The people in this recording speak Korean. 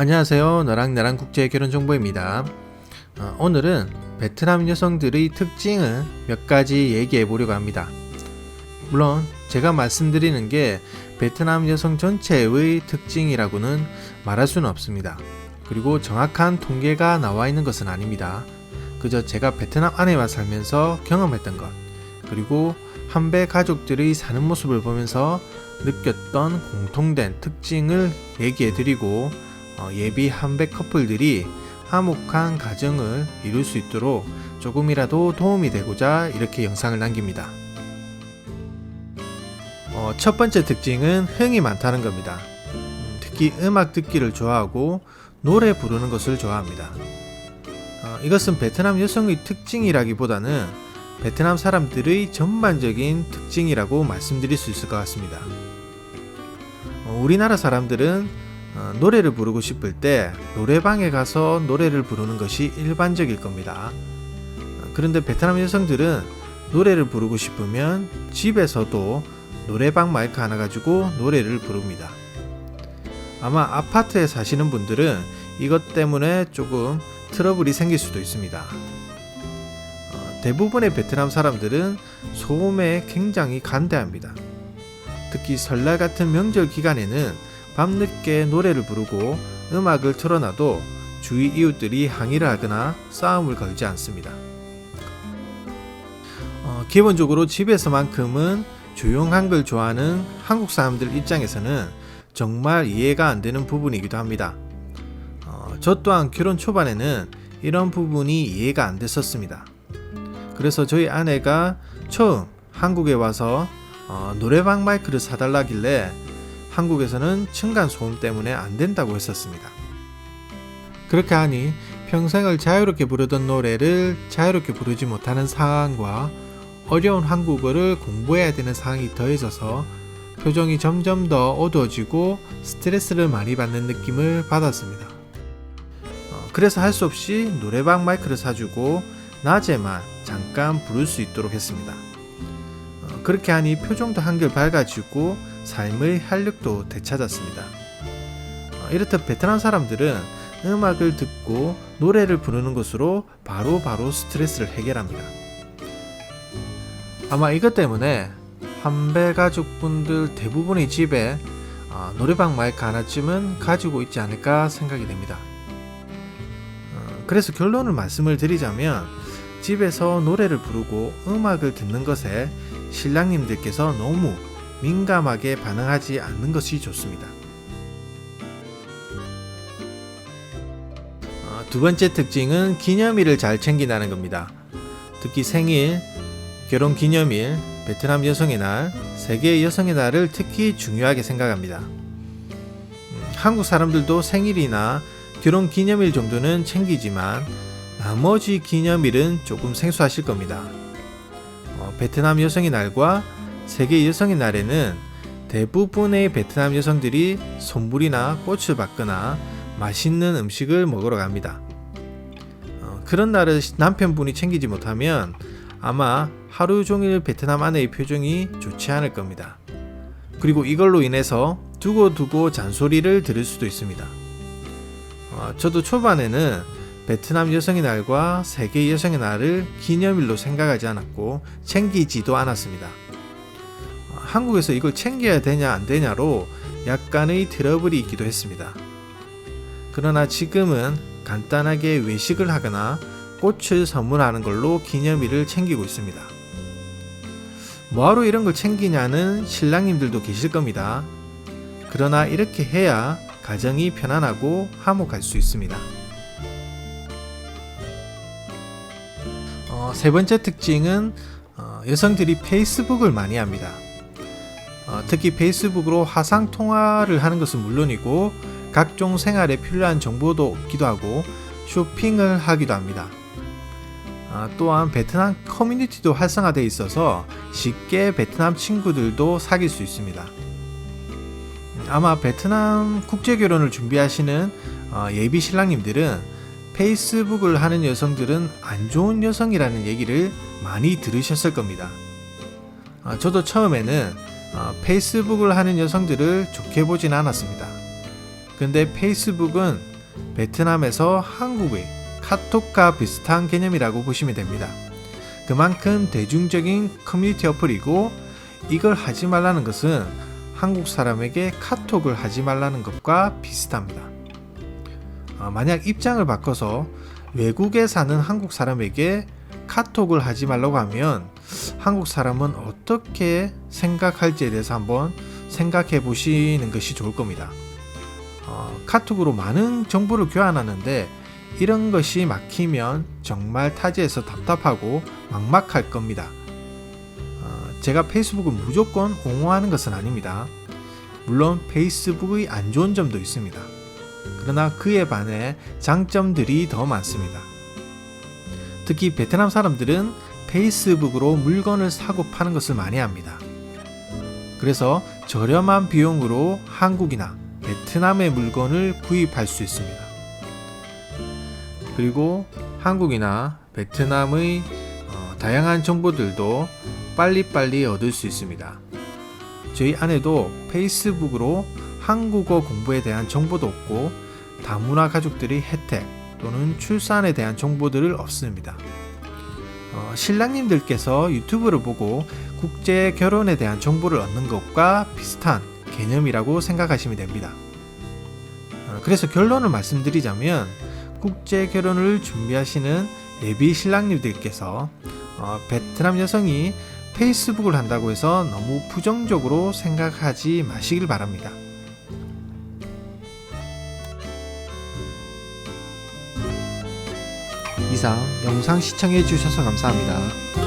안녕하세요. 너랑 나랑 국제 결혼 정보입니다. 오늘은 베트남 여성들의 특징을 몇 가지 얘기해 보려고 합니다. 물론 제가 말씀드리는 게 베트남 여성 전체의 특징이라고는 말할 수는 없습니다. 그리고 정확한 통계가 나와 있는 것은 아닙니다. 그저 제가 베트남 안에만 살면서 경험했던 것, 그리고 한배 가족들의 사는 모습을 보면서 느꼈던 공통된 특징을 얘기해 드리고 예비 한배 커플들이 화목한 가정을 이룰 수 있도록 조금이라도 도움이 되고자 이렇게 영상을 남깁니다. 첫 번째 특징은 흥이 많다는 겁니다. 특히 음악 듣기를 좋아하고 노래 부르는 것을 좋아합니다. 이것은 베트남 여성의 특징이라기보다는 베트남 사람들의 전반적인 특징이라고 말씀드릴 수 있을 것 같습니다. 우리나라 사람들은 노래를 부르고 싶을 때 노래방에 가서 노래를 부르는 것이 일반적일 겁니다. 그런데 베트남 여성들은 노래를 부르고 싶으면 집에서도 노래방 마이크 하나 가지고 노래를 부릅니다. 아마 아파트에 사시는 분들은 이것 때문에 조금 트러블이 생길 수도 있습니다. 대부분의 베트남 사람들은 소음에 굉장히 간대합니다. 특히 설날 같은 명절 기간에는 밤늦게 노래를 부르고 음악을 틀어놔도 주위 이웃들이 항의를 하거나 싸움을 걸지 않습니다. 기본적으로 집에서만큼은 조용한 걸 좋아하는 한국 사람들 입장에서는 정말 이해가 안 되는 부분이기도 합니다. 저 또한 결혼 초반에는 이런 부분이 이해가 안 됐었습니다. 그래서 저희 아내가 처음 한국에 와서 노래방 마이크를 사달라길래 한국에서는 층간소음 때문에 안 된다고 했었습니다. 그렇게 하니 평생을 자유롭게 부르던 노래를 자유롭게 부르지 못하는 상황과 어려운 한국어를 공부해야 되는 상황이 더해져서 표정이 점점 더 어두워지고 스트레스를 많이 받는 느낌을 받았습니다. 그래서 할 수 없이 노래방 마이크를 사주고 낮에만 잠깐 부를 수 있도록 했습니다. 그렇게 하니 표정도 한결 밝아지고 삶의 활력도 되찾았습니다. 이렇듯 베트남 사람들은 음악을 듣고 노래를 부르는 것으로 바로 스트레스를 해결합니다. 아마 이것 때문에 한배 가족분들 대부분의 집에 노래방 마이크 하나쯤은 가지고 있지 않을까 생각이 됩니다. 그래서 결론을 말씀을 드리자면 집에서 노래를 부르고 음악을 듣는 것에 신랑님들께서 너무 민감하게 반응하지 않는 것이 좋습니다. 두 번째 특징은 기념일을 잘 챙긴다는 겁니다. 특히 생일, 결혼 기념일, 베트남 여성의 날, 세계 여성의 날을 특히 중요하게 생각합니다. 한국 사람들도 생일이나 결혼 기념일 정도는 챙기지만 나머지 기념일은 조금 생소하실 겁니다. 베트남 여성의 날과 세계 여성의 날에는 대부분의 베트남 여성들이 선물이나 꽃을 받거나 맛있는 음식을 먹으러 갑니다. 그런 날을 남편분이 챙기지 못하면 아마 하루 종일 베트남 아내의 표정이 좋지 않을 겁니다. 그리고 이걸로 인해서 두고두고 잔소리를 들을 수도 있습니다. 저도 초반에는 베트남 여성의 날과 세계 여성의 날을 기념일로 생각하지 않았고 챙기지도 않았습니다. 한국에서 이걸 챙겨야 되냐 안 되냐로 약간의 트러블이 있기도 했습니다. 그러나 지금은 간단하게 외식을 하거나 꽃을 선물하는 걸로 기념일을 챙기고 있습니다. 뭐하러 이런 걸 챙기냐는 신랑님들도 계실 겁니다. 그러나 이렇게 해야 가정이 편안하고 화목할 수 있습니다. 세 번째 특징은 여성들이 페이스북을 많이 합니다. 특히 페이스북으로 화상통화를 하는 것은 물론이고 각종 생활에 필요한 정보도 얻기도 하고 쇼핑을 하기도 합니다. 또한 베트남 커뮤니티도 활성화되어 있어서 쉽게 베트남 친구들도 사귈 수 있습니다. 아마 베트남 국제결혼을 준비하시는 예비 신랑님들은 페이스북을 하는 여성들은 안 좋은 여성이라는 얘기를 많이 들으셨을 겁니다. 저도 처음에는 페이스북을 하는 여성들을 좋게 보진 않았습니다. 근데 페이스북은 베트남에서 한국의 카톡과 비슷한 개념이라고 보시면 됩니다. 그만큼 대중적인 커뮤니티 어플이고, 이걸 하지 말라는 것은 한국 사람에게 카톡을 하지 말라는 것과 비슷합니다. 만약 입장을 바꿔서 외국에 사는 한국 사람에게 카톡을 하지 말라고 하면 한국 사람은 어떻게 생각할지에 대해서 한번 생각해 보시는 것이 좋을 겁니다. 카톡으로 많은 정보를 교환하는데 이런 것이 막히면 정말 타지에서 답답하고 막막할 겁니다. 제가 페이스북을 무조건 옹호하는 것은 아닙니다. 물론 페이스북의 안 좋은 점도 있습니다. 그러나 그에 반해 장점들이 더 많습니다. 특히 베트남 사람들은 페이스북으로 물건을 사고 파는 것을 많이 합니다. 그래서 저렴한 비용으로 한국이나 베트남의 물건을 구입할 수 있습니다. 그리고 한국이나 베트남의 다양한 정보들도 빨리빨리 얻을 수 있습니다. 저희 아내도 페이스북으로 한국어 공부에 대한 정보도 얻고 다문화 가족들의 혜택 또는 출산에 대한 정보들을 얻습니다. 신랑님들께서 유튜브를 보고 국제 결혼에 대한 정보를 얻는 것과 비슷한 개념이라고 생각하시면 됩니다. 그래서 결론을 말씀드리자면 국제 결혼을 준비하시는 예비 신랑님들께서 베트남 여성이 페이스북을 한다고 해서 너무 부정적으로 생각하지 마시길 바랍니다. 이상 영상 시청해 주셔서 감사합니다.